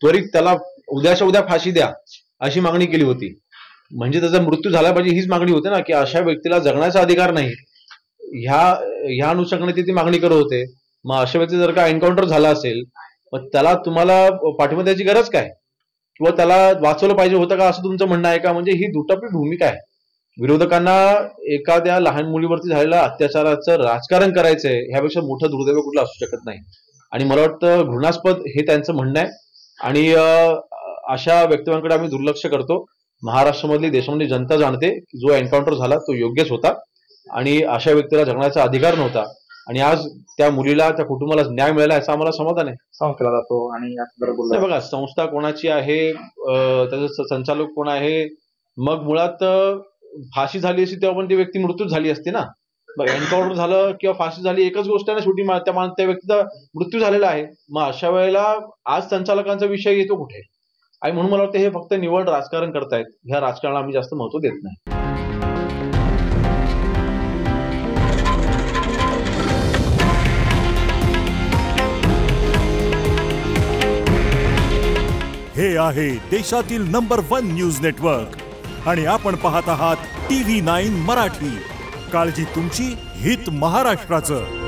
त्वरित त्याला उद्याच्या उद्या फाशी द्या अशी मागणी केली होती. म्हणजे त्याचा मृत्यू झाला पाहिजे हीच मागणी होते ना, की अशा व्यक्तीला जगण्याचा अधिकार नाही, ह्या अनुषंगाने ती मागणी करत होते. मग अशा व्यक्ती जर का एन्काउंटर झाला असेल, मग त्याला तुम्हाला पाठिंबा द्यायची गरज काय, किंवा त्याला वाचवलं पाहिजे होतं का असं तुमचं म्हणणं आहे का? म्हणजे ही दुटप्पी भूमिका आहे. विरोधकांना एखाद्या लहान मुलीवरती झालेल्या अत्याचाराचं राजकारण करायचंय, ह्यापेक्षा मोठं दुर्दैव कुठलं असू शकत नाही. आणि मला वाटतं घृणास्पद हे त्यांचं म्हणणं आहे. आणि अशा व्यक्तिवांकडे आम्ही दुर्लक्ष करतो. महाराष्ट्रामधली देशामधली जनता जाणते की जो एन्काउंटर झाला तो योग्यच होता आणि अशा व्यक्तीला जगण्याचा अधिकार नव्हता. आणि आज त्या मुलीला, त्या कुटुंबाला न्याय मिळाला याचा आम्हाला समाधान आहे. संस्थेला जातो आणि बघा, संस्था कोणाची आहे, त्याचं संचालक कोण आहे, मग मुळात फाशी झाली असती तेव्हा पण ती व्यक्ती मृत्यूच झाली असती ना. एन्काउंटर झालं किंवा फाशी झाली एकच गोष्ट आहे ना, शेवटी त्या व्यक्तीचा मृत्यू झालेला आहे. मग अशा वेळेला आज संचालकांचा विषय येतो कुठे? आणि म्हणून मला वाटतं हे फक्त निवड राजकारण करतायत. ह्या राजकारणाला आम्ही जास्त महत्व देत नाही. हे आहे देशातील नंबर 1 न्यूज नेटवर्क आणि आपण पाहत आहात TV9 मराठी. काळजी तुमची, हित महाराष्ट्राचं.